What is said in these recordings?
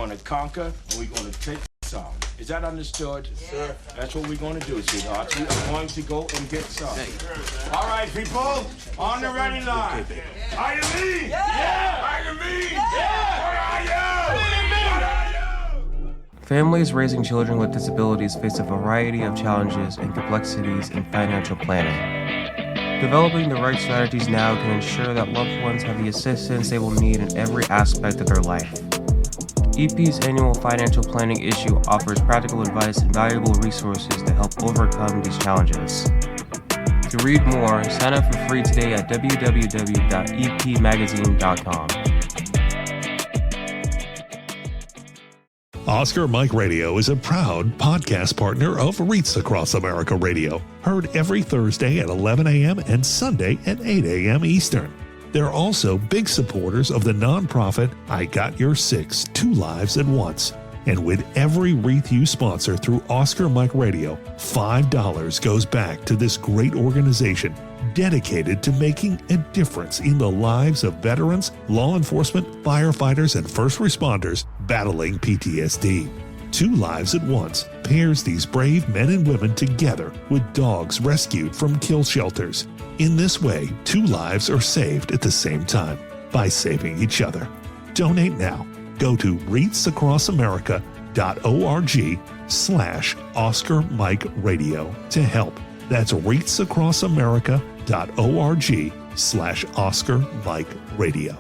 going to conquer, and we're going to take some. Is that understood? Yes, sir. That's what we're going to do, sweetheart. We are going to go and get some. All right, people, on the ready line. Are you me? Yeah! Are you me? Yeah! What are you? What are you? Families raising children with disabilities face a variety of challenges and complexities in financial planning. Developing the right strategies now can ensure that loved ones have the assistance they will need in every aspect of their life. EP's annual financial planning issue offers practical advice and valuable resources to help overcome these challenges. To read more, sign up for free today at www.epmagazine.com. Oscar Mike Radio is a proud podcast partner of REITs Across America Radio, heard every Thursday at 11 a.m. and Sunday at 8 a.m. Eastern. They're also big supporters of the nonprofit I Got Your Six, Two Lives at Once. And with every wreath you sponsor through Oscar Mike Radio, $5 goes back to this great organization dedicated to making a difference in the lives of veterans, law enforcement, firefighters, and first responders battling PTSD. Two Lives at Once pairs these brave men and women together with dogs rescued from kill shelters. In this way, two lives are saved at the same time by saving each other. Donate now. Go to REITsAcrossAmerica.org/Oscar Mike Radio to help. That's REITsAcrossAmerica.org/Oscar Mike Radio.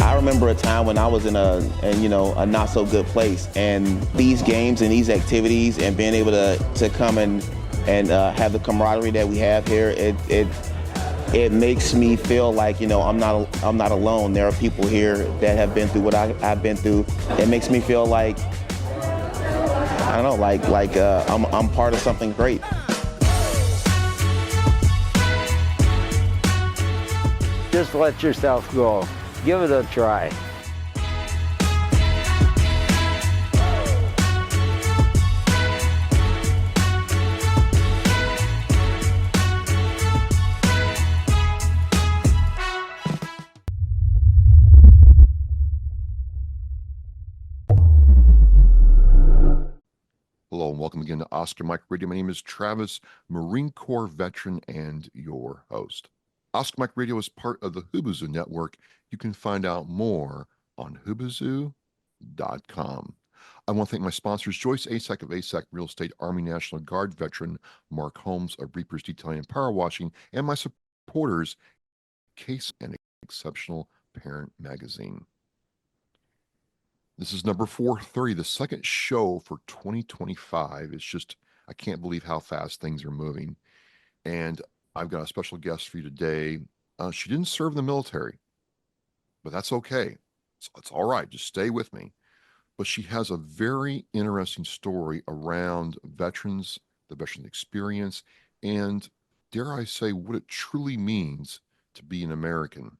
I remember a time when I was in a not so good place, and these games and these activities and being able to come and have the camaraderie that we have here, it makes me feel like I'm not alone. There are people here that have been through what I've been through. It makes me feel like I don't know, I'm part of something great. Just let yourself go. Give it a try. Hello and welcome again to Oscar Mike Radio. My name is Travis, Marine Corps veteran and your host. Oscar Mike Radio is part of the Hubazoo Network. You can find out more on hubazoo.com. I want to thank my sponsors, Joyce Asack of Asack Real Estate, Army National Guard veteran Mark Holmes of Reapers Detailing and Power Washing, and my supporters, Case and Exceptional Parent Magazine. This is number 430, the second show for 2025. It's just, I can't believe how fast things are moving. And I've got a special guest for you today. She didn't serve in the military, but that's okay. It's all right. Just stay with me. But she has a very interesting story around veterans, the veteran experience, and dare I say, what it truly means to be an American.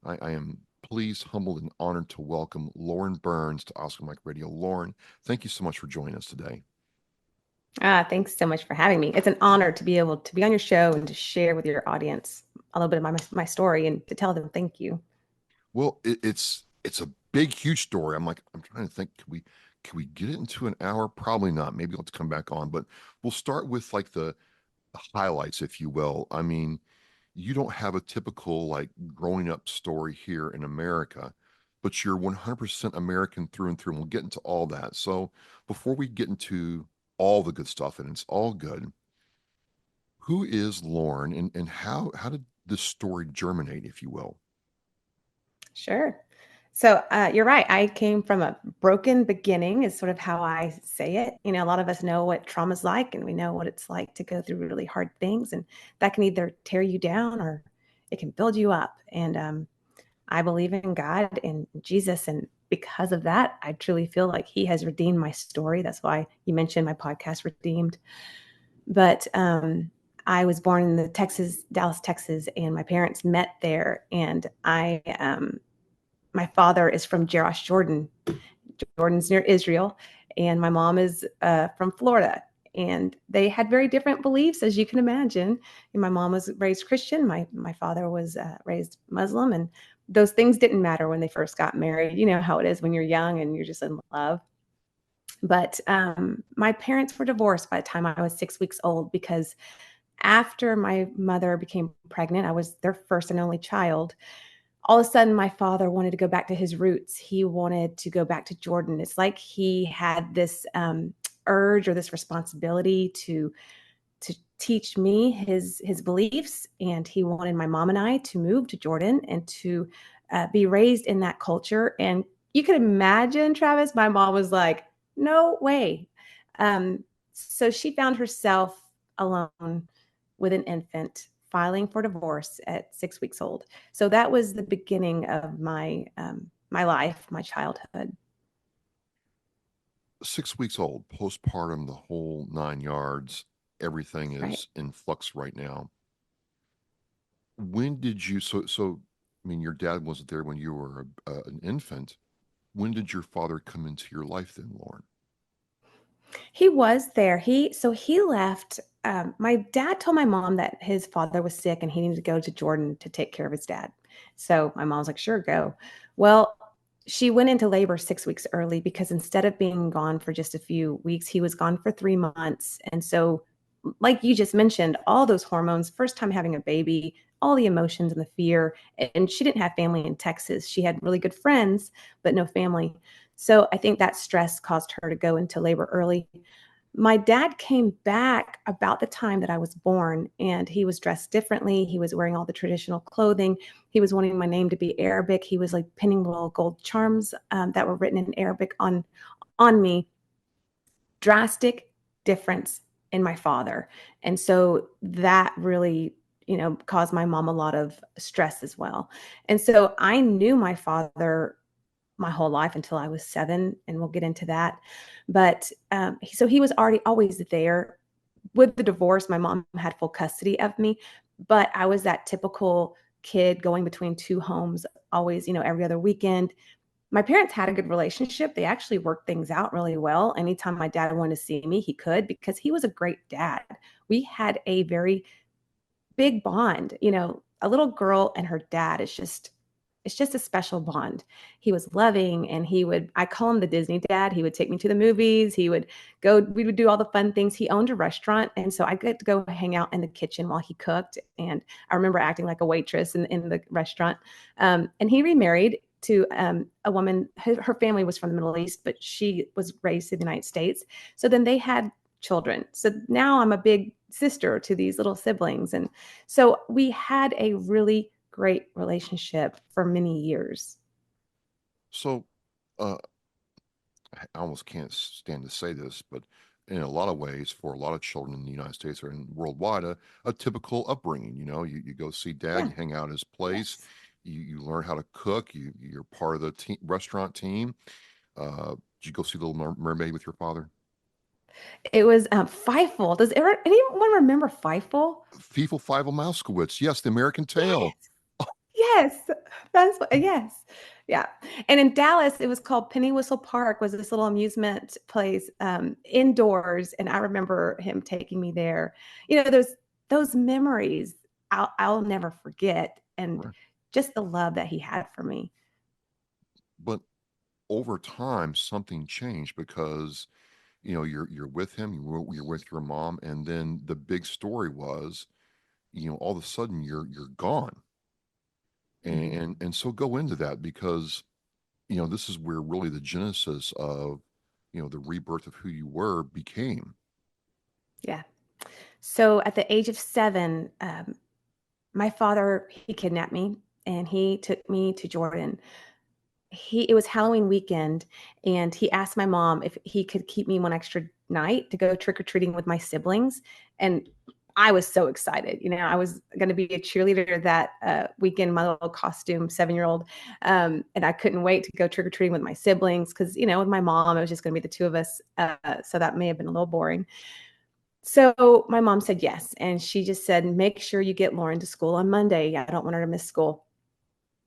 I am pleased, humbled, and honored to welcome Lauren Burns to Oscar Mike Radio. Lauren, thank you so much for joining us today. Thanks so much for having me. It's an honor to be able to be on your show and to share with your audience a little bit of my story and to tell them thank you. Well, it's a big, huge story. I'm trying to think, can we get it into an hour? Probably not. Maybe I'll have to come back on, but we'll start with like the highlights, if you will. I mean, you don't have a typical like growing up story here in America, but you're 100% American through and through, and we'll get into all that. So before we get into all the good stuff, and it's all good. Who is Lauren, and how did this story germinate, if you will? Sure. So you're right. I came from a broken beginning, is sort of how I say it. You know, a lot of us know what trauma's like, and we know what it's like to go through really hard things, and that can either tear you down or it can build you up. And I believe in God and Jesus, and because of that, I truly feel like He has redeemed my story. That's why you mentioned my podcast, Redeemed. But I was born in the Dallas, Texas, and my parents met there, and my father is from Jerash, Jordan. Jordan's near Israel, and my mom is from Florida. And they had very different beliefs, as you can imagine. And my mom was raised Christian. My father was raised Muslim, and those things didn't matter when they first got married. You know how it is when you're young and you're just in love. But my parents were divorced by the time I was 6 weeks old, because after my mother became pregnant, I was their first and only child. All of a sudden, my father wanted to go back to his roots. He wanted to go back to Jordan. It's like he had this urge or this responsibility to teach me his beliefs, and he wanted my mom and I to move to Jordan and to be raised in that culture. And you can imagine, Travis, my mom was like, "No way." So she found herself alone with an infant, filing for divorce at 6 weeks old. So that was the beginning of my my life, my childhood. 6 weeks old, postpartum, the whole 9 yards. Everything Right. is in flux right now. When did you? So, I mean, your dad wasn't there when you were an infant. When did your father come into your life then, Lauren? He was there. He left. My dad told my mom that his father was sick and he needed to go to Jordan to take care of his dad. So my mom's like, "Sure, go." Well, she went into labor 6 weeks early, because instead of being gone for just a few weeks, he was gone for 3 months. And so, like you just mentioned, all those hormones, first time having a baby, all the emotions and the fear. And she didn't have family in Texas. She had really good friends, but no family. So I think that stress caused her to go into labor early. My dad came back about the time that I was born, and he was dressed differently. He was wearing all the traditional clothing. He was wanting my name to be Arabic. He was like pinning little gold charms that were written in Arabic on me. Drastic difference in my father. And so that really, caused my mom a lot of stress as well. And so I knew my father my whole life until I was 7, and we'll get into that. But so he was already always there. With the divorce, my mom had full custody of me, but I was that typical kid going between two homes, always, every other weekend. My parents had a good relationship. They actually worked things out really well. Anytime my dad wanted to see me, he could, because he was a great dad. We had a very big bond. A little girl and her dad is just it's just a special bond. He was loving, and I call him the Disney dad. He would take me to the movies. We would do all the fun things. He owned a restaurant. And so I get to go hang out in the kitchen while he cooked. And I remember acting like a waitress in the restaurant. And he remarried to a woman. Her family was from the Middle East, but she was raised in the United States. So then they had children. So now I'm a big sister to these little siblings. And so we had a really great relationship for many years. So, I almost can't stand to say this, but in a lot of ways, for a lot of children in the United States or in worldwide, a typical upbringing. You go see dad, Yeah. you hang out at his place, Yes. you learn how to cook, you're part of the restaurant team. Did you go see Little Mermaid with your father? It was Fievel. Does anyone remember Fievel? Fievel Fievel Mouskowitz. Yes, the American Tail. Yes. Yes. Yes. Yeah. And in Dallas, it was called Penny Whistle Park, was this little amusement place indoors. And I remember him taking me there. Those memories I'll never forget. And Right. just the love that he had for me. But over time, something changed because you're with him, you're with your mom, and then the big story was, all of a sudden you're gone. Mhm. And so go into that because this is where really the genesis of the rebirth of who you were became. Yeah. So at the age of 7, my father, he kidnapped me and he took me to Jordan. It was Halloween weekend, and he asked my mom if he could keep me one extra night to go trick or treating with my siblings. And I was so excited. I was going to be a cheerleader that weekend, my little costume 7-year-old. And I couldn't wait to go trick or treating with my siblings because, with my mom, it was just going to be the two of us. So that may have been a little boring. So my mom said yes. And she just said, make sure you get Lauren to school on Monday. I don't want her to miss school.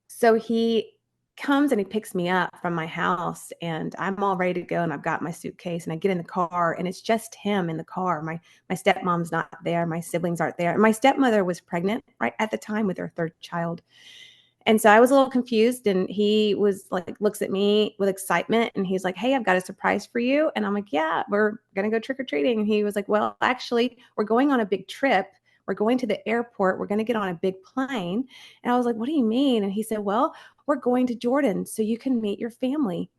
So he comes and he picks me up from my house, and I'm all ready to go, and I've got my suitcase, and I get in the car, and it's just him in the car. My stepmom's not there. My siblings aren't there. My stepmother was pregnant right at the time with her 3rd child. And so I was a little confused, and he was like, looks at me with excitement, and he's like, hey, I've got a surprise for you. And I'm like, yeah, we're going to go trick-or-treating. And he was like, well, actually, we're going on a big trip. We're going to the airport. We're going to get on a big plane. And I was like, what do you mean? And he said, well, we're going to Jordan so you can meet your family.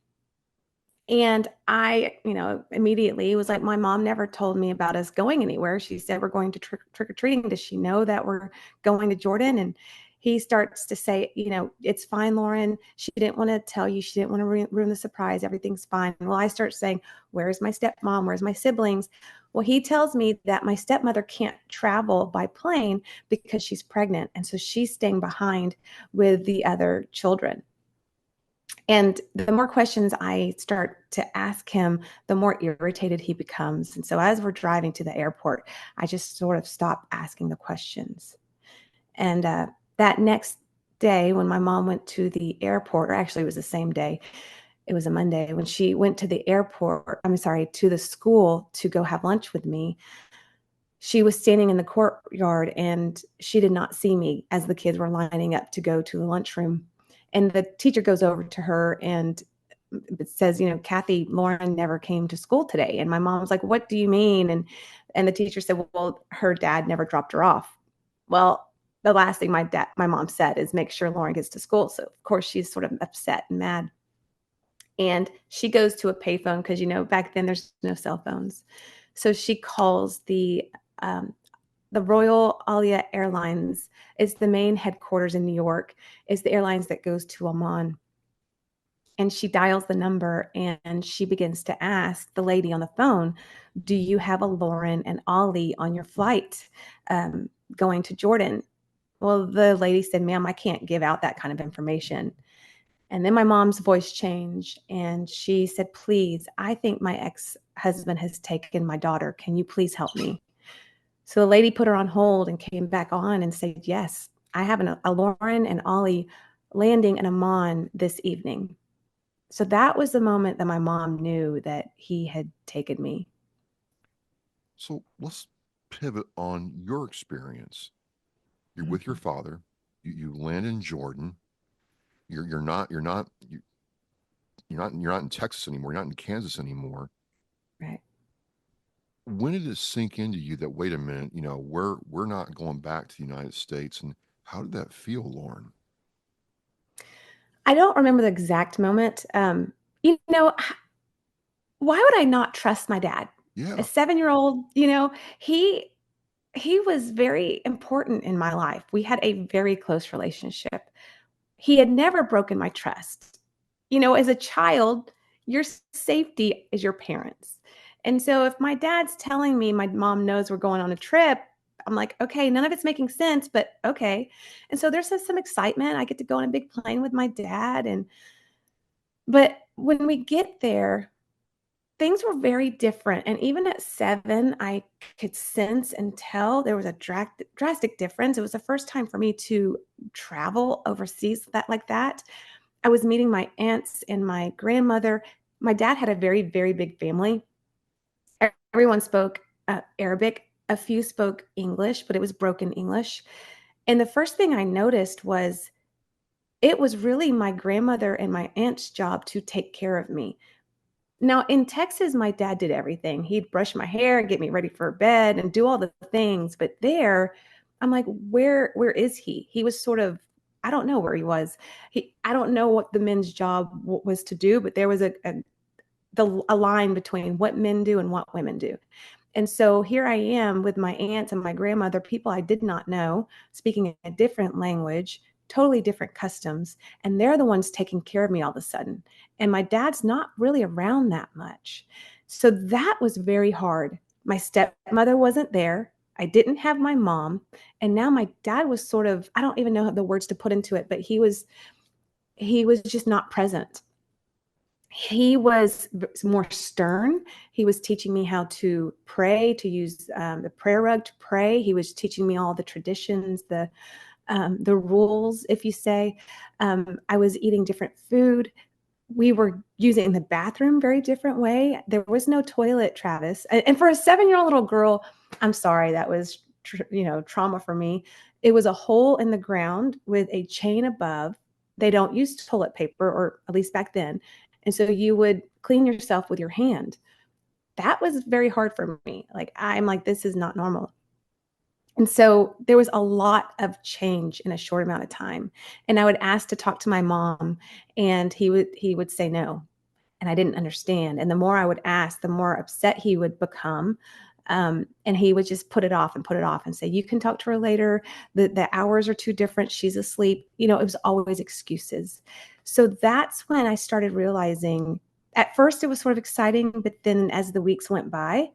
And I, immediately was like, my mom never told me about us going anywhere. She said, we're going to trick or treating. Does she know that we're going to Jordan? And he starts to say, it's fine, Lauren. She didn't want to tell you. She didn't want to ruin the surprise. Everything's fine. Well, I start saying, where's my stepmom? Where's my siblings? Well, he tells me that my stepmother can't travel by plane because she's pregnant. And so she's staying behind with the other children. And the more questions I start to ask him, the more irritated he becomes. And so as we're driving to the airport, I just sort of stop asking the questions. And that next day, when my mom went to the airport, or actually it was the same day, it was a Monday, when she went to the airport, to the school to go have lunch with me, she was standing in the courtyard and she did not see me as the kids were lining up to go to the lunchroom. And the teacher goes over to her and says, Kathy, Lauren never came to school today. And my mom was like, what do you mean? And the teacher said, well, her dad never dropped her off. Well, the last thing my mom said is make sure Lauren gets to school. So of course she's sort of upset and mad. And she goes to a payphone because, back then there's no cell phones. So she calls the Royal Alia Airlines. Is the main headquarters in New York, is the airlines that goes to Amman. And she dials the number and she begins to ask the lady on the phone, do you have a Lauren and Ollie on your flight going to Jordan? Well, the lady said, ma'am, I can't give out that kind of information. And then my mom's voice changed and she said, please, I think my ex-husband has taken my daughter. Can you please help me? So the lady put her on hold and came back on and said, yes, I have a Lauren and Ollie landing in Amman this evening. So that was the moment that my mom knew that he had taken me. So let's pivot on your experience. You're with your father. You land in Jordan. You're not in Texas anymore. You're not in Kansas anymore. Right. When did it sink into you that, wait a minute, we're not going back to the United States? And how did that feel, Lauren? I don't remember the exact moment. Why would I not trust my dad? Yeah. A 7-year-old, he was very important in my life. We had a very close relationship. He had never broken my trust. As a child, your safety is your parents. And so if my dad's telling me my mom knows we're going on a trip, I'm like, okay, none of it's making sense, but okay. And so there's some excitement. I get to go on a big plane with my dad. But when we get there, things were very different. And even at 7, I could sense and tell there was a drastic difference. It was the first time for me to travel overseas like that. I was meeting my aunts and my grandmother. My dad had a very, very big family. Everyone spoke Arabic. A few spoke English, but it was broken English. And the first thing I noticed was it was really my grandmother and my aunt's job to take care of me. Now, in Texas, my dad did everything. He'd brush my hair and get me ready for bed and do all the things. But there, I'm like, where is he? He was sort of, I don't know where he was. I don't know what the men's job was to do, but there was a line between what men do and what women do. And so here I am with my aunts and my grandmother, people I did not know, speaking a different language, totally different customs, and they're the ones taking care of me all of a sudden. And my dad's not really around that much. So that was very hard. My stepmother wasn't there. I didn't have my mom. And now my dad was sort of, I don't even know the words to put into it, but he was just not present. He was more stern. He was teaching me how to pray, to use the prayer rug to pray. He was teaching me all the traditions, the rules, if you say. I was eating different food. We were using the bathroom very different way. There was no toilet, Travis. And for a 7-year-old little girl, I'm sorry, that was trauma for me. It was a hole in the ground with a chain above. They don't use toilet paper, or at least back then. And so you would clean yourself with your hand. That was very hard for me. Like, I'm like, this is not normal. And so there was a lot of change in a short amount of time. And I would ask to talk to my mom, and he would say no. And I didn't understand. And the more I would ask, the more upset he would become. And he would just put it off and say, you can talk to her later. The hours are too different. She's asleep. It was always excuses. So that's when I started realizing, at first it was sort of exciting, but then as the weeks went by,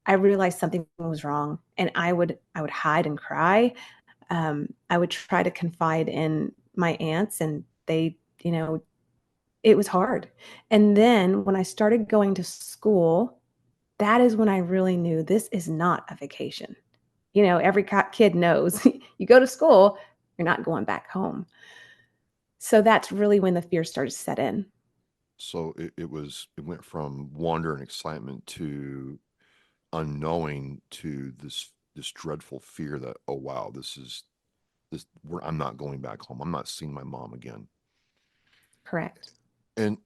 I realized something was wrong, and I would hide and cry. I would try to confide in my aunts, and they, it was hard. And then when I started going to school, that is when I really knew this is not a vacation. Every kid knows you go to school, you're not going back home. So that's really when the fear started to set in. So it went from wonder and excitement to unknowing to this dreadful fear that, oh wow, I'm not going back home. I'm not seeing my mom again. Correct. And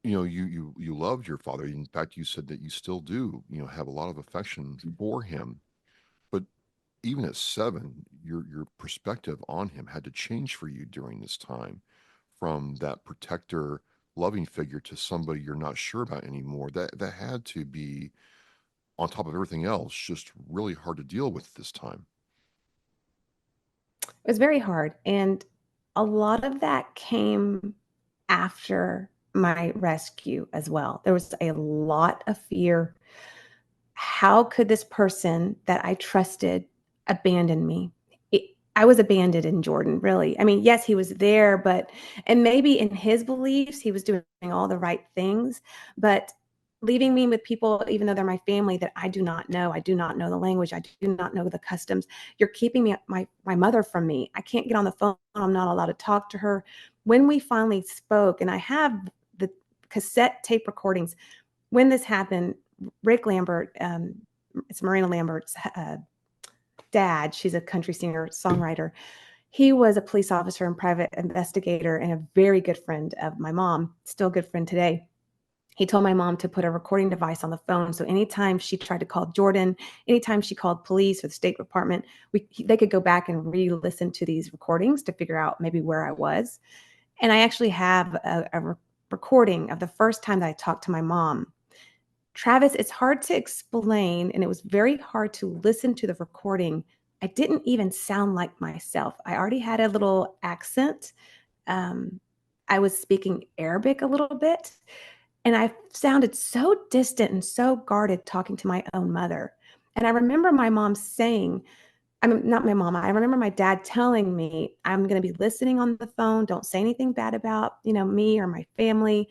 you loved your father. In fact, you said that you still do, have a lot of affection for him. But even at 7, your perspective on him had to change for you during this time, from that protector, loving figure to somebody you're not sure about anymore. That had to be, on top of everything else, just really hard to deal with this time. It was very hard. And a lot of that came after my rescue as well. There was a lot of fear. How could this person that I trusted abandon me? I was abandoned in Jordan, really. I mean, yes, he was there, and maybe in his beliefs, he was doing all the right things, but leaving me with people, even though they're my family, that I do not know. I do not know the language. I do not know the customs. You're keeping my mother from me. I can't get on the phone. I'm not allowed to talk to her. When we finally spoke, and I have the cassette tape recordings, when this happened, Rick Lambert, it's Marina Lambert's dad. She's a country singer, songwriter. He was a police officer and private investigator and a very good friend of my mom, still a good friend today. He told my mom to put a recording device on the phone. So anytime she tried to call Jordan, anytime she called police or the State Department, they could go back and re-listen to these recordings to figure out maybe where I was. And I actually have a recording of the first time that I talked to my mom. Travis, it's hard to explain, and it was very hard to listen to the recording. I didn't even sound like myself. I already had a little accent. I was speaking Arabic a little bit, and I sounded so distant and so guarded talking to my own mother. And I remember my mom saying, I remember my dad telling me, I'm going to be listening on the phone. Don't say anything bad about, me or my family.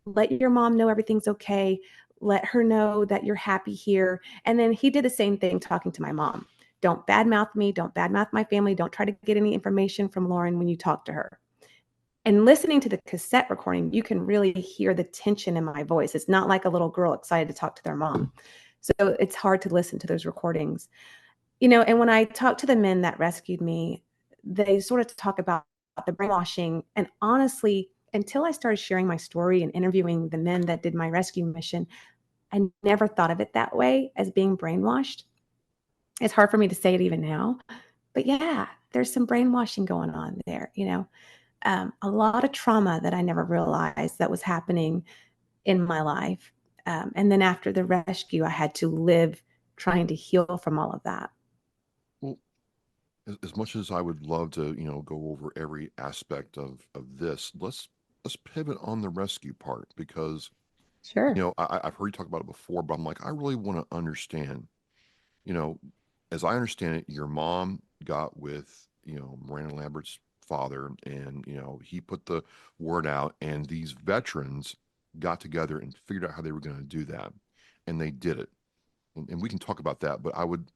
Let your mom know everything's okay. Let her know that you're happy here. And then he did the same thing talking to my mom. Don't badmouth me. Don't badmouth my family. Don't try to get any information from Lauren when you talk to her. And listening to the cassette recording, you can really hear the tension in my voice. It's not like a little girl excited to talk to their mom. So it's hard to listen to those recordings. And when I talk to the men that rescued me, they sort of talk about the brainwashing. And honestly, until I started sharing my story and interviewing the men that did my rescue mission, I never thought of it that way, as being brainwashed. It's hard for me to say it even now, but yeah, there's some brainwashing going on there, a lot of trauma that I never realized that was happening in my life. And then after the rescue, I had to live trying to heal from all of that. Well, as much as I would love to, go over every aspect of this, let's pivot on the rescue part, because Sure. I've heard you talk about it before, but I'm like, I really want to understand. You know, as I understand it, your mom got with Miranda Lambert's father, and he put the word out, and these veterans got together and figured out how they were going to do that, and they did it. And we can talk about that, but I would,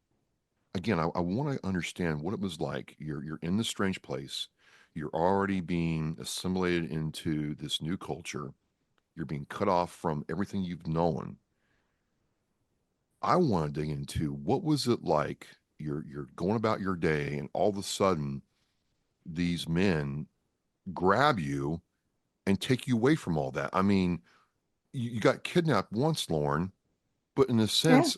again, I want to understand what it was like. You're in this strange place. You're already being assimilated into this new culture. You're being cut off from everything you've known. I want to dig into, what was it like? You're going about your day, and all of a sudden, these men grab you and take you away from all that. I mean, you got kidnapped once, Lauren, but in a Yeah. sense,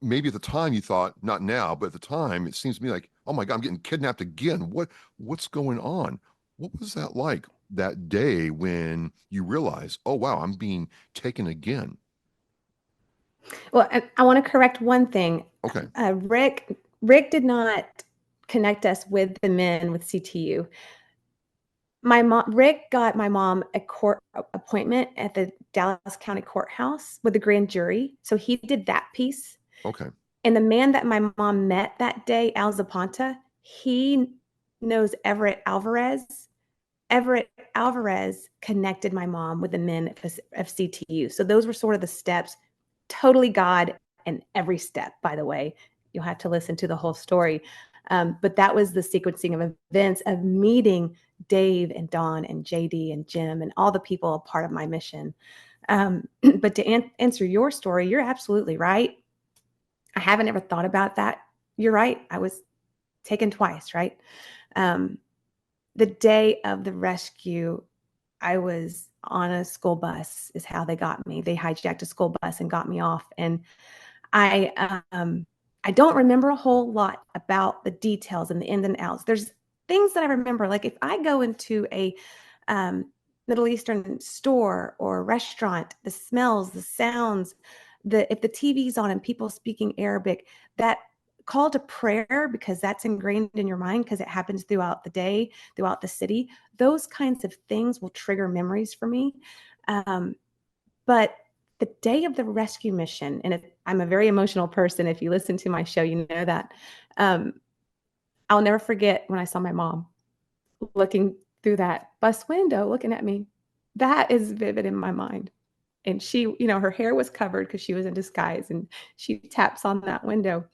maybe at the time you thought, not now, but at the time, it seems to me like, oh my God, I'm getting kidnapped again. What's going on? What was that like that day when you realize, oh wow, I'm being taken again? Well, and I want to correct one thing. Okay. Rick did not connect us with the men with CTU. Rick got my mom a court appointment at the Dallas County Courthouse with the grand jury. So he did that piece. Okay. And the man that my mom met that day, Al Zapata, he knows Everett Alvarez. Everett Alvarez connected my mom with the men of CTU. So those were sort of the steps. Totally God in every step, by the way. You'll have to listen to the whole story. But that was the sequencing of events of meeting Dave and Dawn and JD and Jim and all the people a part of my mission. But to answer your story, you're absolutely right. I haven't ever thought about that. You're right. I was taken twice, right? The day of the rescue, I was on a school bus is how they got me. They hijacked a school bus and got me off. And I don't remember a whole lot about the details and the ins and outs. There's things that I remember, like if I go into a Middle Eastern store or restaurant, the smells, the sounds, if the TV's on and people speaking Arabic, that call to prayer, because that's ingrained in your mind because it happens throughout the day, throughout the city. Those kinds of things will trigger memories for me. But the day of the rescue mission, and I'm a very emotional person. If you listen to my show, you know that. I'll never forget when I saw my mom looking through that bus window, looking at me. That is vivid in my mind. And she, her hair was covered because she was in disguise, and she taps on that window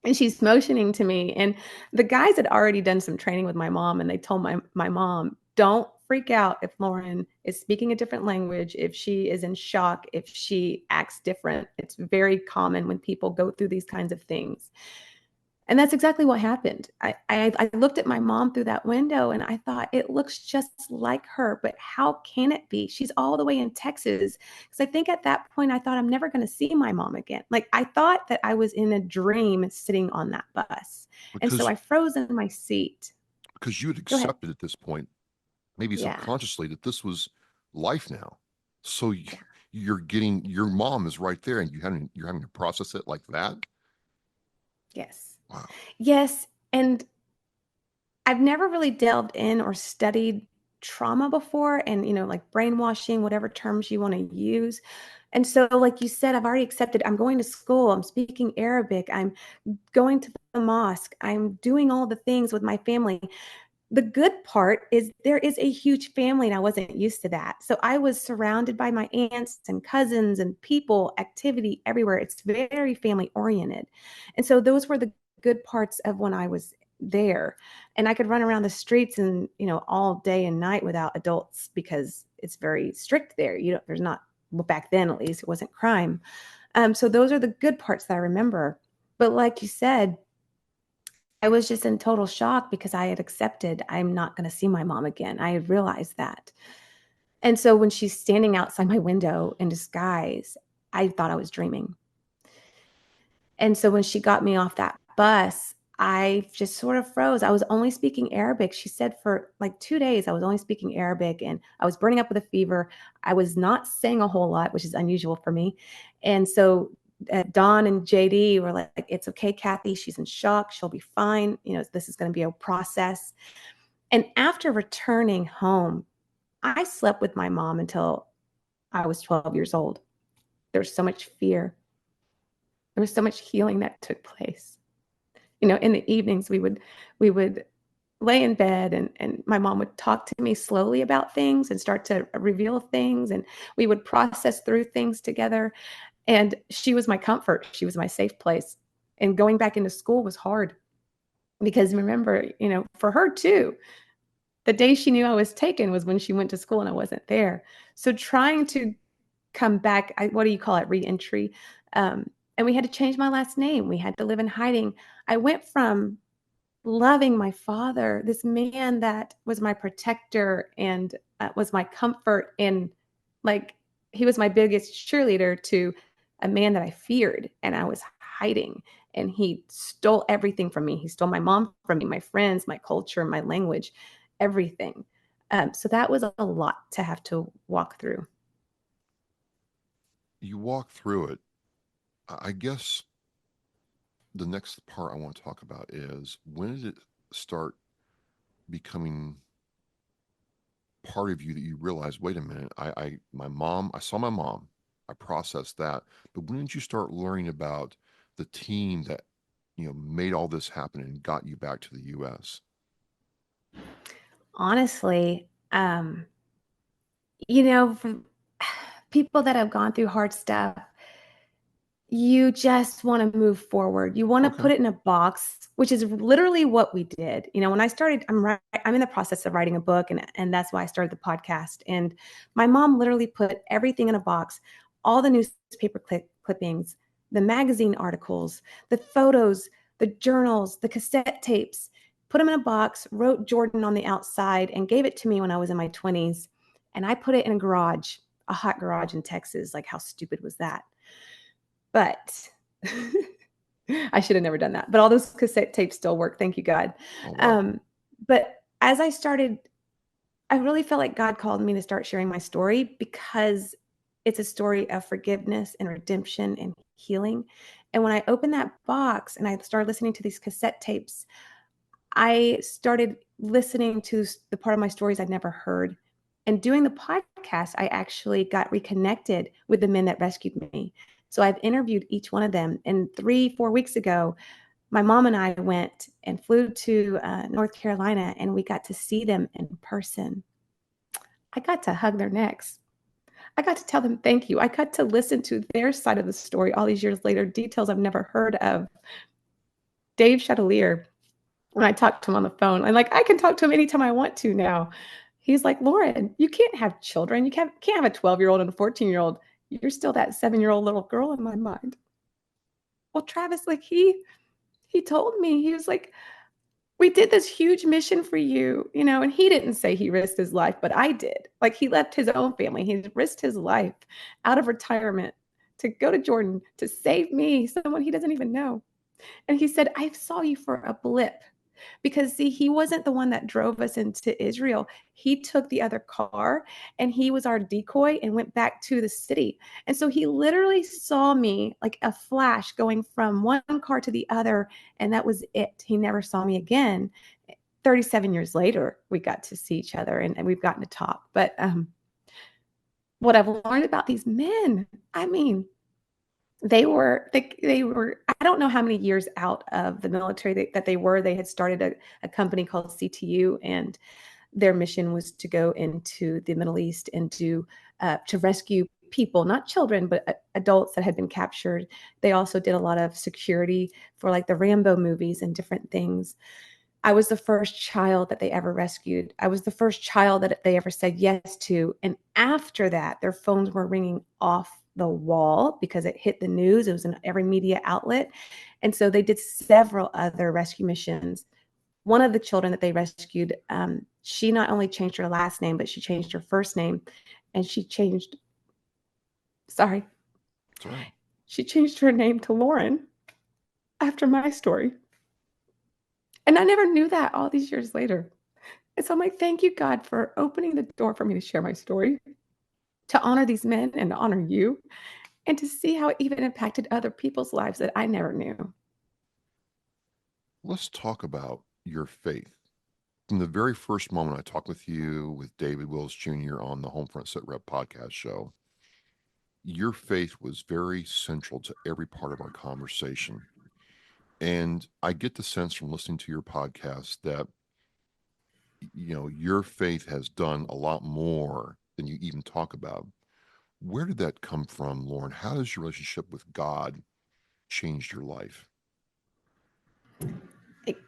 and she's motioning to me. And the guys had already done some training with my mom, and they told my mom, don't freak out if Lauren is speaking a different language, if she is in shock, if she acts different. It's very common when people go through these kinds of things. And that's exactly what happened. I looked at my mom through that window and I thought, it looks just like her, but how can it be? She's all the way in Texas. Because I think at that point, I thought I'm never going to see my mom again. Like, I thought that I was in a dream sitting on that bus. And so I froze in my seat. Because you had accepted at this point, maybe Yeah. subconsciously, that this was life now. So you're getting, your mom is right there, and you're having to process it like that. Yes. Wow. Yes. And I've never really delved in or studied trauma before, and, like brainwashing, whatever terms you want to use. And so, like you said, I've already accepted, I'm going to school, I'm speaking Arabic, I'm going to the mosque, I'm doing all the things with my family. The good part is there is a huge family, and I wasn't used to that. So I was surrounded by my aunts and cousins and people, activity everywhere. It's very family oriented. And so those were the good parts of when I was there. And I could run around the streets and, all day and night without adults, because it's very strict there. There's not, well, back then at least, it wasn't crime. So those are the good parts that I remember. But like you said, I was just in total shock because I had accepted I'm not going to see my mom again. I had realized that. And so when she's standing outside my window in disguise, I thought I was dreaming. And so when she got me off that bus, I just sort of froze. I was only speaking Arabic. She said for like 2 days, I was only speaking Arabic and I was burning up with a fever. I was not saying a whole lot, which is unusual for me. And so Don and JD were like, it's okay, Kathy. She's in shock. She'll be fine. You know, this is going to be a process. And after returning home, I slept with my mom until I was 12 years old. There was so much fear. There was so much healing that took place. You know, in the evenings we would lay in bed and my mom would talk to me slowly about things and start to reveal things, and we would process through things together. And she was my comfort. She was my safe place. And going back into school was hard because remember, you know, for her too, the day she knew I was taken was when she went to school and I wasn't there. So trying to come back, what do you call it? Re-entry. And we had to change my last name. We had to live in hiding. I went from loving my father, this man that was my protector and was my comfort, and like he was my biggest cheerleader, to a man that I feared and I was hiding. And he stole everything from me. He stole my mom from me, my friends, my culture, my language, everything. So that was a lot to have to walk through. You walk through it. I guess the next part I want to talk about is, when did it start becoming part of you that you realize, wait a minute, I saw my mom, I processed that, but when did you start learning about the team that, you know, made all this happen and got you back to the U.S.? Honestly, you know, for people that have gone through hard stuff, you just want to move forward. You want to Okay. put it in a box, which is literally what we did. You know, when I started, I'm in the process of writing a book, and that's why I started the podcast. And my mom literally put everything in a box, all the newspaper clippings, the magazine articles, the photos, the journals, the cassette tapes, put them in a box, wrote Jordan on the outside, and gave it to me when I was in my 20s. And I put it in a garage, a hot garage in Texas. Like, how stupid was that? But I should have never done that. But all those cassette tapes still work. Thank you, God. Oh, wow. But as I started, I really felt like God called me to start sharing my story, because it's a story of forgiveness and redemption and healing. And when I opened that box and I started listening to these cassette tapes, I started listening to the part of my stories I'd never heard. And doing the podcast, I actually got reconnected with the men that rescued me. So I've interviewed each one of them. And 3-4 weeks ago, my mom and I went and flew to North Carolina, and we got to see them in person. I got to hug their necks. I got to tell them thank you. I got to listen to their side of the story all these years later, details I've never heard of. Dave Chatelier, when I talked to him on the phone, I'm like, I can talk to him anytime I want to now. He's like, Lauren, you can't have children. You can't have a 12-year-old and a 14-year-old. You're still that 7-year-old little girl in my mind. Well, Travis, like he told me, he was like, we did this huge mission for you, you know, and he didn't say he risked his life, but I did. Like, he left his own family. He risked his life out of retirement to go to Jordan to save me, someone he doesn't even know. And he said, I saw you for a blip. Because, see, he wasn't the one that drove us into Israel. He took the other car and he was our decoy and went back to the city. And so he literally saw me like a flash going from one car to the other. And that was it. He never saw me again. 37 years later, we got to see each other and we've gotten to talk. But what I've learned about these men, I mean, they were, I don't know how many years out of the military that they were. They had started a company called CTU, and their mission was to go into the Middle East and to rescue people, not children, but adults that had been captured. They also did a lot of security for like the Rambo movies and different things. I was the first child that they ever rescued. I was the first child that they ever said yes to. And after that, their phones were ringing off the wall because it hit the news. It was in every media outlet. And so they did several other rescue missions. One of the children that they rescued, she not only changed her last name, but she changed her first name. And she changed her name to Lauren after my story. And I never knew that all these years later. And so I'm like, thank you, God, for opening the door for me to share my story, to honor these men and to honor you, and to see how it even impacted other people's lives that I never knew. Let's talk about your faith. From the very first moment I talked with you with David Wills Jr. on the Homefront Set Rep podcast show, your faith was very central to every part of our conversation. And I get the sense from listening to your podcast that, your faith has done a lot more than you even talk about. Where did that come from, Lauren? How does your relationship with God change your life?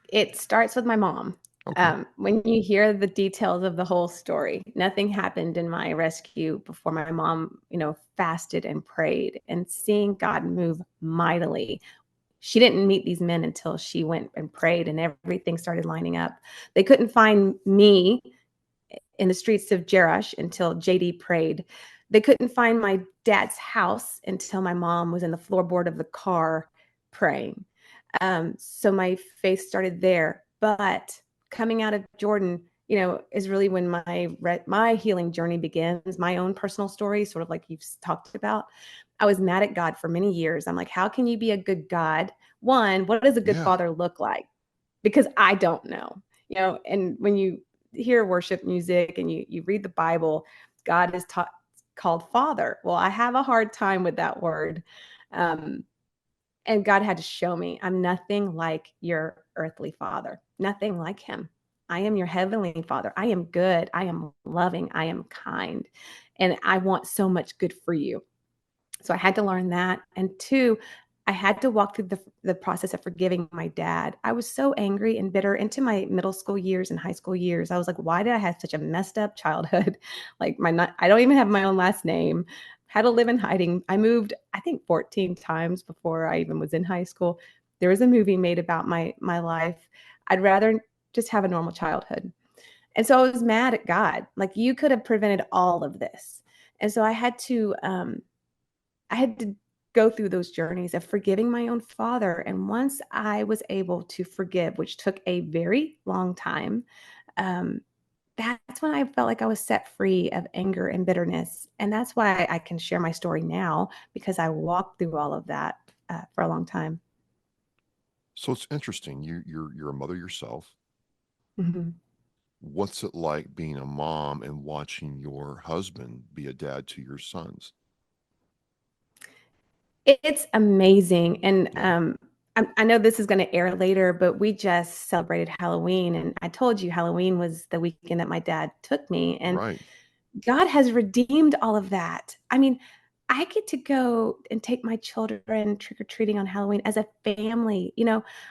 It starts with my mom. Okay. When you hear the details of the whole story, nothing happened in my rescue before my mom, fasted and prayed, and seeing God move mightily. She didn't meet these men until she went and prayed, and everything started lining up. They couldn't find me in the streets of Jerash until JD prayed. They couldn't find my dad's house until my mom was in the floorboard of the car praying. So my faith started there. But coming out of Jordan, is really when my healing journey begins. My own personal story, sort of like you've talked about. I was mad at God for many years. I'm like, how can you be a good God? One, what does a good father look like? Because I don't know, and when you hear worship music and you read the Bible, God is called Father. Well, I have a hard time with that word. And God had to show me I'm nothing like your earthly father, nothing like him. I am your heavenly Father. I am good. I am loving. I am kind. And I want so much good for you. So I had to learn that. And two, I had to walk through the process of forgiving my dad. I was so angry and bitter into my middle school years and high school years. I was like, why did I have such a messed up childhood? Like I don't even have my own last name. Had to live in hiding. I moved, I think 14 times before I even was in high school. There was a movie made about my life. I'd rather just have a normal childhood. And so I was mad at God. Like, you could have prevented all of this. And so I had to go through those journeys of forgiving my own father. And once I was able to forgive, which took a very long time, that's when I felt like I was set free of anger and bitterness. And that's why I can share my story now, because I walked through all of that for a long time. So it's interesting. You're a mother yourself. Mm-hmm. What's it like being a mom and watching your husband be a dad to your sons? It's amazing. And I know this is going to air later, but we just celebrated Halloween. And I told you Halloween was the weekend that my dad took me. And Right. God has redeemed all of that. I mean, I get to go and take my children trick-or-treating on Halloween as a family.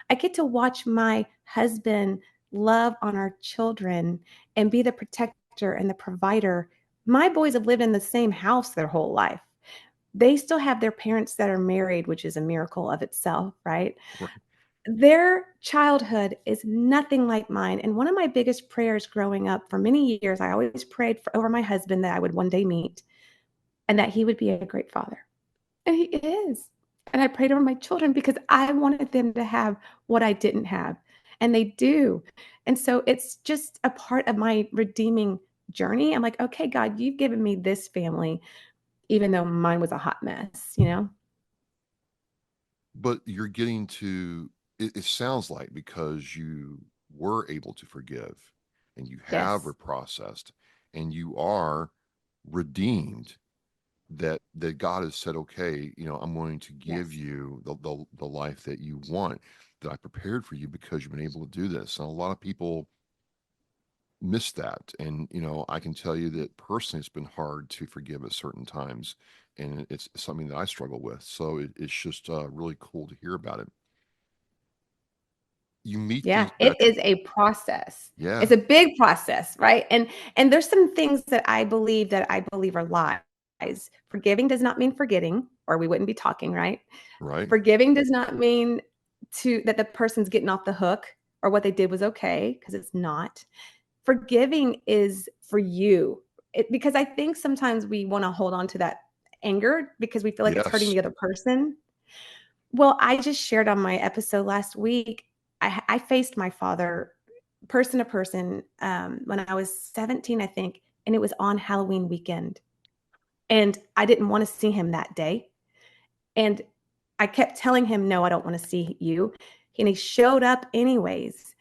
I get to watch my husband love on our children and be the protector and the provider. My boys have lived in the same house their whole life. They still have their parents that are married, which is a miracle of itself, right? Right. Their childhood is nothing like mine. And one of my biggest prayers growing up for many years, I always prayed over my husband that I would one day meet and that he would be a great father. And he is. And I prayed over my children because I wanted them to have what I didn't have. And they do. And so it's just a part of my redeeming journey. I'm like, okay, God, you've given me this family, even though mine was a hot mess, But you're getting to, it sounds like, because you were able to forgive and you have Yes. reprocessed and you are redeemed, that God has said, okay, I'm going to give Yes. you the life that you want, that I prepared for you because you've been able to do this. And a lot of people miss that. And, I can tell you that personally, it's been hard to forgive at certain times. And it's something that I struggle with. So it's just really cool to hear about it. You meet Yeah, these it is a process. Yeah. It's a big process, right? And there's some things that I believe are lies. Forgiving does not mean forgetting, or we wouldn't be talking, right? Right. Forgiving does not mean that the person's getting off the hook or what they did was okay, because it's not. Forgiving is for you. Because I think sometimes we want to hold on to that anger because we feel like it's hurting Yes. the other person. Well, I just shared on my episode last week, I faced my father person to person when I was 17, I think, and it was on Halloween weekend. And I didn't want to see him that day. And I kept telling him, no, I don't want to see you. And he showed up anyways.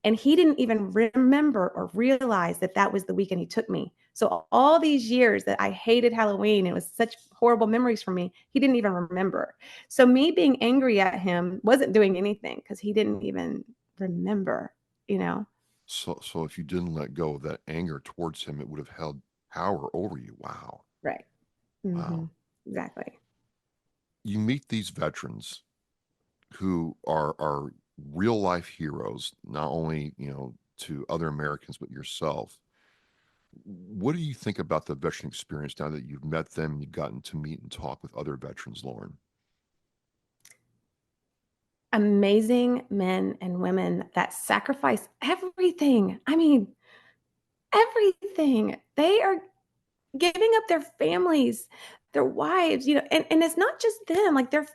And he didn't even remember or realize that that was the weekend he took me. So all these years that I hated Halloween, it was such horrible memories for me, he didn't even remember. So me being angry at him wasn't doing anything because he didn't even remember, you know? So if you didn't let go of that anger towards him, it would have held power over you. Wow. Right. Mm-hmm. Wow. Exactly. You meet these veterans who are real life heroes, not only, to other Americans, but yourself. What do you think about the veteran experience now that you've met them and you've gotten to meet and talk with other veterans, Lauren? Amazing men and women that sacrifice everything. I mean, everything. They are giving up their families, their wives, and it's not just them, like their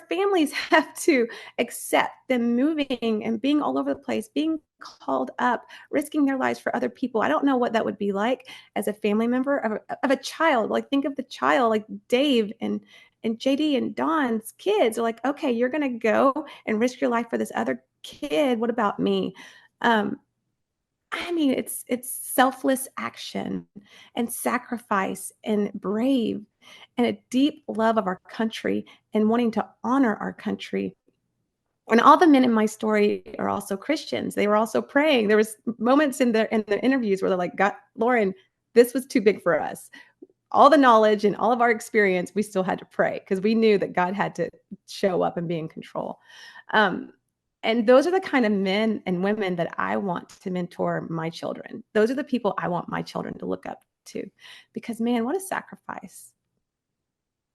families have to accept them moving and being all over the place, being called up, risking their lives for other people. I don't know what that would be like as a family member of a child. Like, think of the child, like Dave and JD and Don's kids are like, okay, you're gonna go and risk your life for this other kid. What about me? I mean, it's selfless action and sacrifice and brave and a deep love of our country and wanting to honor our country. And all the men in my story are also Christians. They were also praying. There was moments in the interviews where they're like, God, Lauren, this was too big for us. All the knowledge and all of our experience, we still had to pray because we knew that God had to show up and be in control. And those are the kind of men and women that I want to mentor my children. Those are the people I want my children to look up to, because man, what a sacrifice.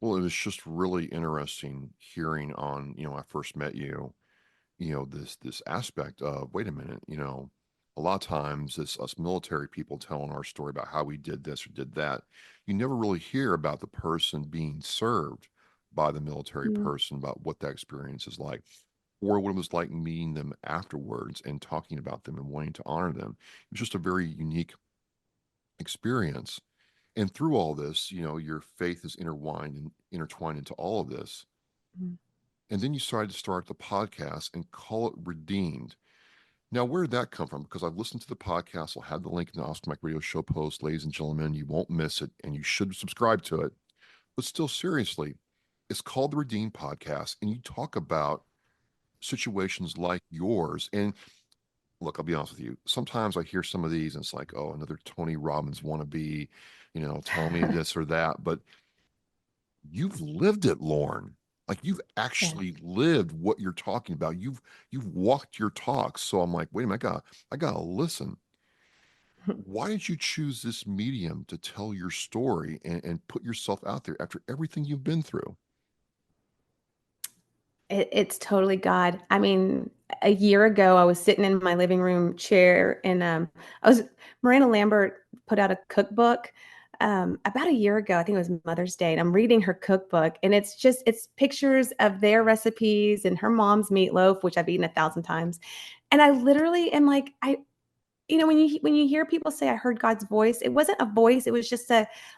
Well, it was just really interesting hearing on, I first met you, this aspect of, wait a minute, a lot of times it's us military people telling our story about how we did this or did that. You never really hear about the person being served by the military Mm. person, about what that experience is like, or what it was like meeting them afterwards and talking about them and wanting to honor them. It was just a very unique experience. And through all this, your faith is intertwined into all of this. Mm. And then you decided to start the podcast and call it Redeemed. Now, where did that come from? Because I've listened to the podcast. I'll have the link in the Oscar Mike Radio Show post, ladies and gentlemen. You won't miss it, and you should subscribe to it. But still, seriously, it's called the Redeemed Podcast, and you talk about situations like yours. And look, I'll be honest with you. Sometimes I hear some of these, and it's like, oh, another Tony Robbins wannabe, tell me this or that. But you've lived it, Lauren. Like, you've actually lived what you're talking about. You've walked your talk. So I'm like, wait a minute, I gotta listen. Why did you choose this medium to tell your story and put yourself out there after everything you've been through? It's totally God. I mean, a year ago, I was sitting in my living room chair, and Miranda Lambert put out a cookbook about a year ago. I think it was Mother's Day, and I'm reading her cookbook, and it's pictures of their recipes and her mom's meatloaf, which I've eaten 1,000 times. And I literally am like, when you hear people say, I heard God's voice, it wasn't a voice. It was just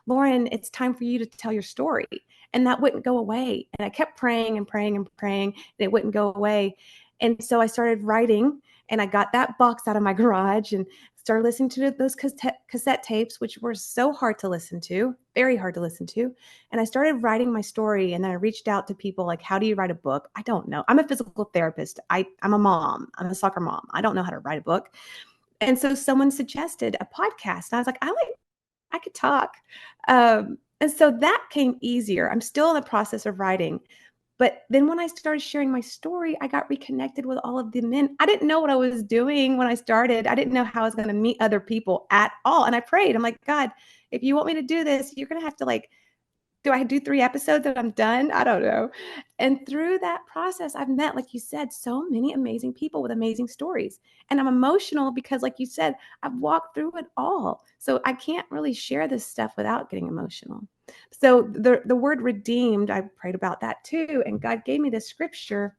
Lauren, it's time for you to tell your story. And that wouldn't go away. And I kept praying and praying and praying, and it wouldn't go away. And so I started writing, and I got that box out of my garage and started listening to those cassette tapes, which were so hard to listen to, very hard to listen to. And I started writing my story. And then I reached out to people like, how do you write a book? I don't know. I'm a physical therapist. I'm a mom. I'm a soccer mom. I don't know how to write a book. And so someone suggested a podcast. And I was like, I could talk. And so that came easier. I'm still in the process of writing. But then when I started sharing my story, I got reconnected with all of the men. I didn't know what I was doing when I started. I didn't know how I was going to meet other people at all. And I prayed. I'm like, God, if you want me to do this, you're going to have to do I do 3 episodes and I'm done? I don't know. And through that process, I've met, like you said, so many amazing people with amazing stories. And I'm emotional because, like you said, I've walked through it all. So I can't really share this stuff without getting emotional. So the word redeemed, I prayed about that too. And God gave me this scripture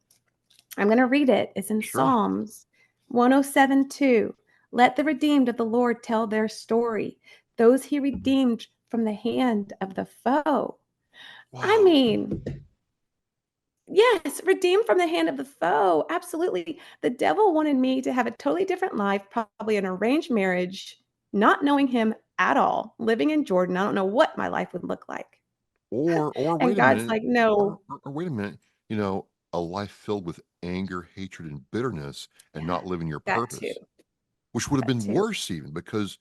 I'm going to read it. It's in Sure. Psalms 107:2. Let the redeemed of the Lord tell their story, those he redeemed from the hand of the foe. I Wow. mean, yes, redeemed from the hand of the foe. Absolutely. The devil wanted me to have a totally different life, probably an arranged marriage, not knowing him at all, living in Jordan. I don't know what my life would look like. Or And wait a God's minute, like, no, or wait a minute, you know, a life filled with anger, hatred, and bitterness, and not living your that too, purpose, which would have that been too. worse even because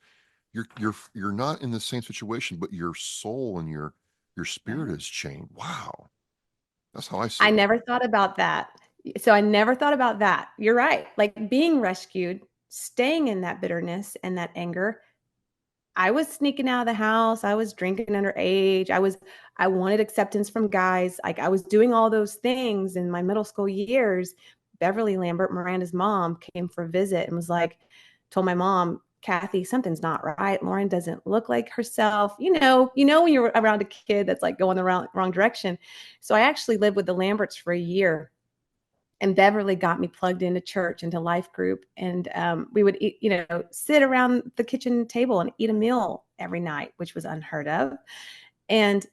you're not in the same situation, but your soul and your spirit Yeah. has changed. Wow, that's how I see I it. never thought about that. So I never thought about that. You're right. Like being rescued, staying in that bitterness and that anger. I was sneaking out of the house. I was drinking underage. I wanted acceptance from guys. Like I was doing all those things in my middle school years. Beverly Lambert, Miranda's mom, came for a visit and was like, told my mom, Kathy, something's not right. Lauren doesn't look like herself. When you're around a kid that's like going the wrong direction. So I actually lived with the Lamberts for a year, and Beverly got me plugged into church, into life group. And we would eat, sit around the kitchen table and eat a meal every night, which was unheard of. And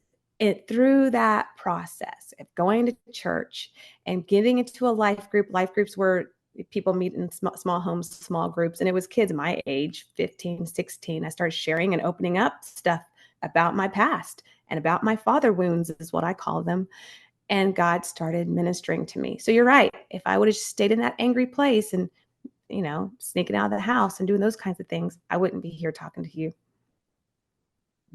through that process of going to church and getting into a life groups where people meet in small homes, small groups. And it was kids my age, 15, 16. I started sharing and opening up stuff about my past and about my father wounds is what I call them. And God started ministering to me. So you're right. If I would have stayed in that angry place and, sneaking out of the house and doing those kinds of things, I wouldn't be here talking to you.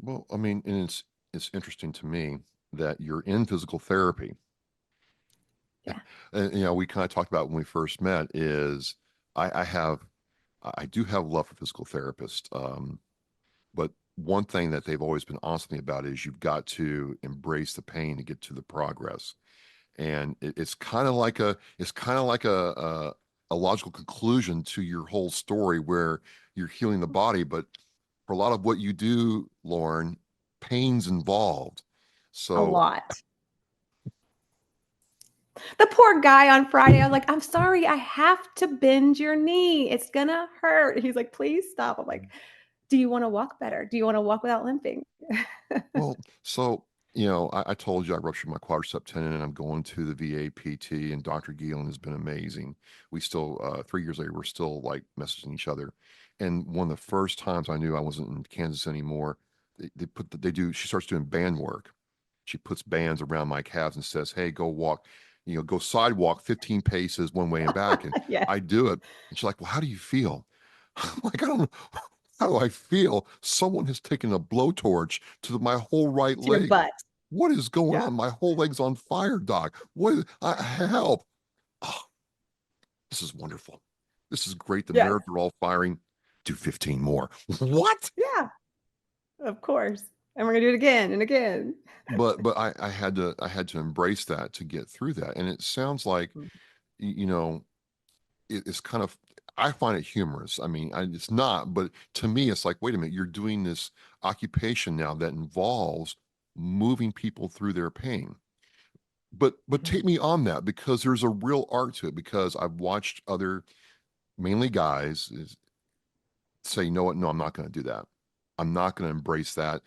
Well, I mean, and it's interesting to me that you're in physical therapy. Yeah. And we kind of talked about when we first met is I do have love for physical therapists. But one thing that they've always been honest with me about is you've got to embrace the pain to get to the progress. And it's kind of like a logical conclusion to your whole story where you're healing the body, but for a lot of what you do, Lauren, pain's involved. A So, lot. The poor guy on Friday, I was like, I'm sorry, I have to bend your knee. It's going to hurt. He's like, please stop. I'm like, do you want to walk better? Do you want to walk without limping? well, so, I told you I ruptured my quadricep tendon and I'm going to the VA PT, and Dr. Geelan has been amazing. We still, 3 years later, we're still like messaging each other. And one of the first times I knew I wasn't in Kansas anymore, she starts doing band work. She puts bands around my calves and says, hey, go walk, go sidewalk 15 paces one way and back. And Yeah. I do it. And she's like, well, how do you feel? I'm like, I don't know. How do I feel? Someone has taken a blowtorch to my whole right To your leg. butt. What is going Yeah. on? My whole leg's on fire, doc. Help. Oh, this is wonderful. This is great. The Yes. nerves are all firing. Do 15 more. What? Yeah, of course. And we're going to do it again and again. But I had to embrace that to get through that. And it sounds like, it's kind of, I find it humorous. I mean, it's not, but to me, it's like, wait a minute, you're doing this occupation now that involves moving people through their pain. But take me on that, because there's a real art to it, because I've watched other, mainly guys, say, you know what? No, I'm not going to do that. I'm not going to embrace that.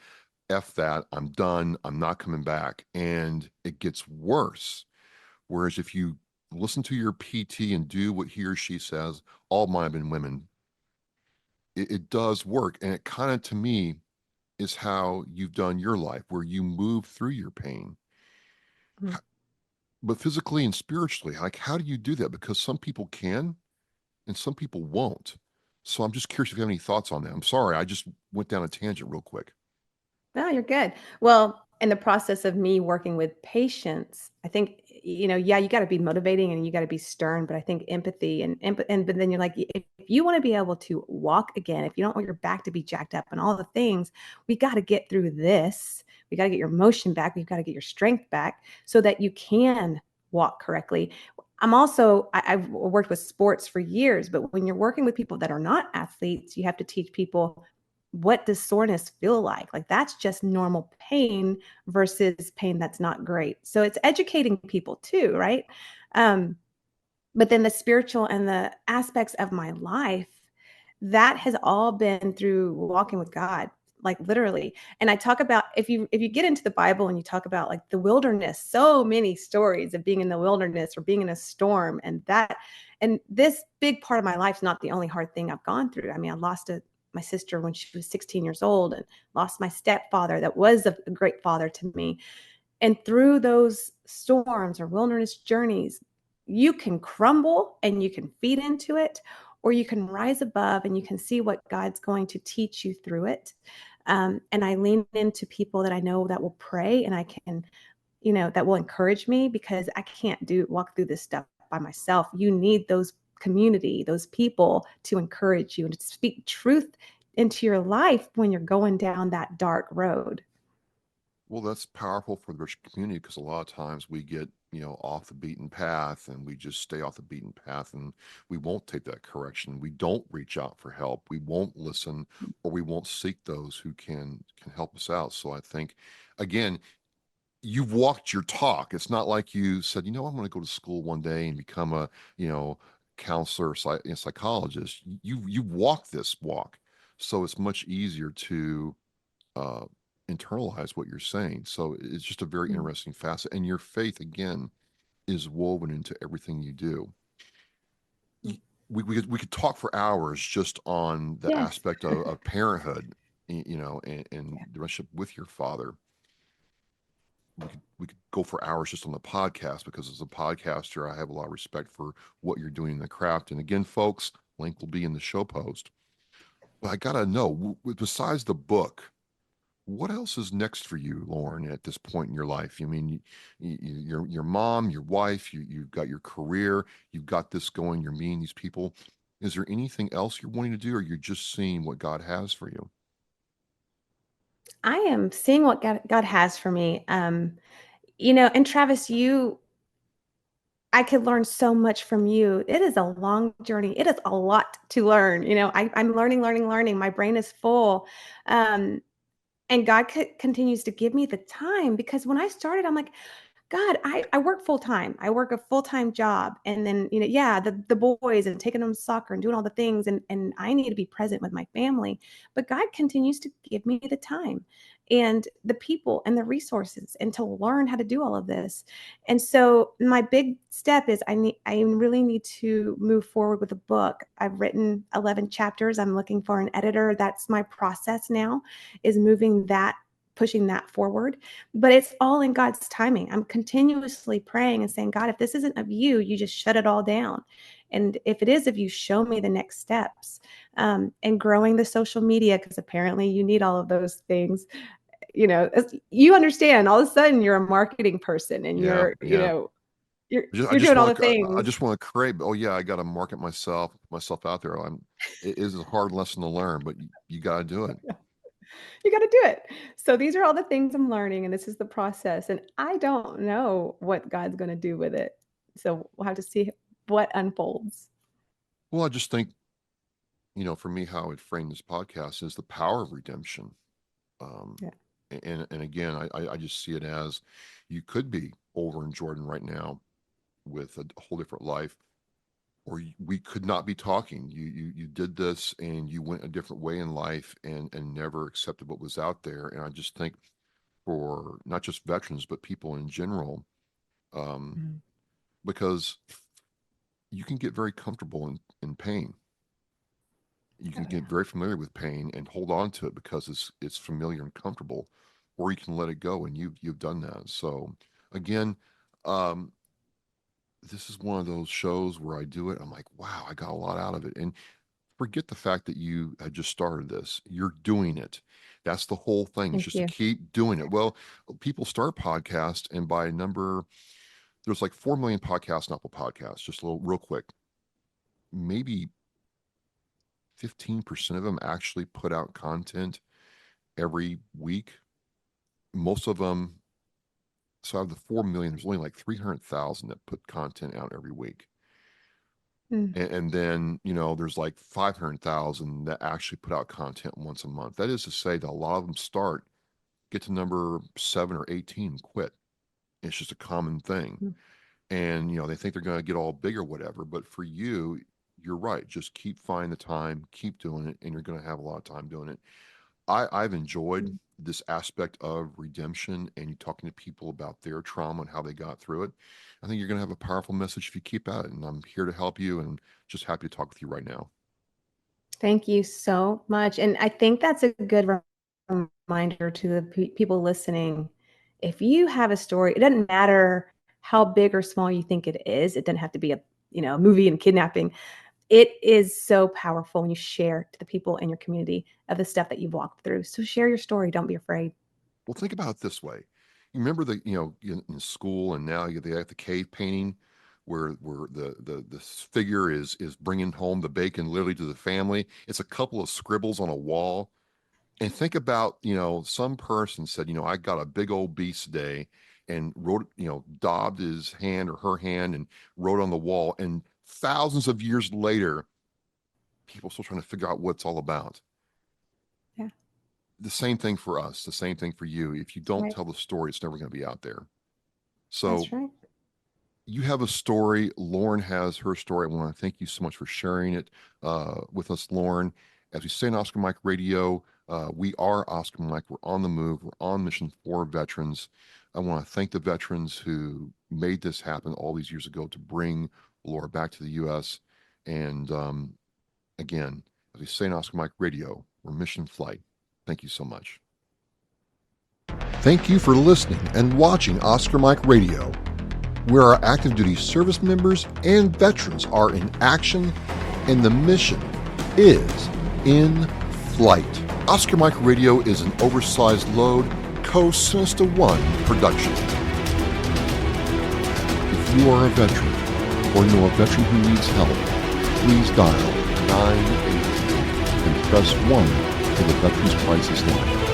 F that. I'm done. I'm not coming back. And it gets worse. Whereas if you listen to your PT and do what he or she says, all mine have been women, it does work. And it kind of, to me, is how you've done your life, where you move through your pain. Mhm. But physically and spiritually, like, how do you do that? Because some people can and some people won't. So I'm just curious if you have any thoughts on that. I'm sorry, I just went down a tangent real quick. No, you're good. Well, in the process of me working with patients, I think, yeah, you got to be motivating and you got to be stern, but I think empathy but then you're like, if you want to be able to walk again, if you don't want your back to be jacked up and all the things, we got to get through this. We got to get your motion back. We've got to get your strength back so that you can walk correctly. I've worked with sports for years, but when you're working with people that are not athletes, you have to teach people, what does soreness feel like? Like that's just normal pain versus pain that's not great. So it's educating people too, right? But then the spiritual and the aspects of my life, that has all been through walking with God, like literally. And I talk about, if you get into the Bible and you talk about like the wilderness, so many stories of being in the wilderness or being in a storm, and this big part of my life is not the only hard thing I've gone through. I mean, I lost my sister when she was 16 years old, and lost my stepfather that was a great father to me. And through those storms or wilderness journeys, you can crumble and you can feed into it, or you can rise above and you can see what God's going to teach you through it. And I lean into people that I know that will pray, and I can, that will encourage me, because I can't walk through this stuff by myself. You need those community, those people to encourage you and to speak truth into your life when you're going down that dark road. Well, that's powerful for the Christian community, because a lot of times we get, off the beaten path, and we just stay off the beaten path, and we won't take that correction. We don't reach out for help. We won't listen, or we won't seek those who can help us out. So I think, again, you've walked your talk. It's not like you said, I'm going to go to school one day and become a, counselor, psychologist. You walk this walk. So it's much easier to internalize what you're saying. So it's just a very interesting facet. And your faith, again, is woven into everything you do. We could talk for hours just on the aspect of parenthood, and the relationship with your father. We could go for hours just on the podcast, because as a podcaster, I have a lot of respect for what you're doing in the craft. And again, folks, link will be in the show post. But I gotta know, besides the book, what else is next for you, Lauren, at this point in your life? I mean, your mom, your wife, you've got your career, you've got this going, you're meeting these people. Is there anything else you're wanting to do, or you're just seeing what God has for you? I am seeing what God has for me. And Travis, I could learn so much from you. It is a long journey. It is a lot to learn. I'm learning. My brain is full. And God continues to give me the time, because when I started, I'm like, God, I work full time. I work a full-time job. And then, the boys, and taking them to soccer and doing all the things. And I need to be present with my family. But God continues to give me the time and the people and the resources, and to learn how to do all of this. And so my big step is I really need to move forward with a book. I've written 11 chapters. I'm looking for an editor. That's my process now, is pushing that forward. But it's all in God's timing. I'm continuously praying and saying, God, if this isn't of you, you just shut it all down. And if it is of you, show me the next steps. And growing the social media, because apparently you need all of those things. You understand, all of a sudden you're a marketing person, and you're doing all the things. I just want to create. Oh yeah, I got to market myself out there. It is a hard lesson to learn, but you got to do it. You got to do it. So these are all the things I'm learning, and this is the process. And I don't know what God's going to do with it. So we'll have to see what unfolds. Well, I just think, for me, how I would frame this podcast is the power of redemption. And again, I just see it as, you could be over in Jordan right now with a whole different life, or we could not be talking. You did this, and you went a different way in life, and never accepted what was out there. And I just think, for not just veterans, but people in general, because you can get very comfortable in pain. You can get very familiar with pain and hold on to it because it's familiar and comfortable, or you can let it go, and you've done that. So again, this is one of those shows where I do it, I'm like, wow, I got a lot out of it. And forget the fact that you had just started this. You're doing it. That's the whole thing. It's just to keep doing it. Well, people start podcasts, and by number, there's like 4 million podcasts on Apple Podcasts. Just real quick. Maybe 15% of them actually put out content every week. Most of them, so out of the 4 million, there's only like 300,000 that put content out every week. And then, there's like 500,000 that actually put out content once a month. That is to say that a lot of them get to number 7 or 18 and quit. It's just a common thing. and they think they're going to get all big or whatever. But for you, you're right. Just keep finding the time, keep doing it, and you're going to have a lot of time doing it. I've enjoyed this aspect of redemption and you talking to people about their trauma and how they got through it. I think you're going to have a powerful message if you keep at it, and I'm here to help you and just happy to talk with you right now. Thank you so much. And I think that's a good reminder to the people listening. If you have a story, it doesn't matter how big or small you think it is. It doesn't have to be a movie and kidnapping. It is so powerful when you share to the people in your community of the stuff that you've walked through. So share your story. Don't be afraid. Well, think about it this way. You remember in school, and now they have the cave painting where the figure is bringing home the bacon literally to the family. It's a couple of scribbles on a wall. And think about, some person said, I got a big old beast today, and wrote, daubed his hand or her hand and wrote on the wall. And thousands of years later, people are still trying to figure out what it's all about. Yeah. The same thing for us, the same thing for you. If you don't Right. tell the story, it's never going to be out there. So That's right. you have a story. Lauren has her story. I want to thank you so much for sharing it with us, Lauren. As we say in Oscar Mike Radio, we are Oscar Mike. We're on the move. We're on mission for veterans. I want to thank the veterans who made this happen all these years ago to bring Laura back to the U.S. And again, as we say in Oscar Mike Radio, we're mission flight. Thank you so much. Thank you for listening and watching Oscar Mike Radio, where our active duty service members and veterans are in action and the mission is in flight. Oscar Mike Radio is an oversized load Co-Sinister One production. If you are a veteran or know a veteran who needs help, please dial 988 and press 1 for the Veterans Crisis Line.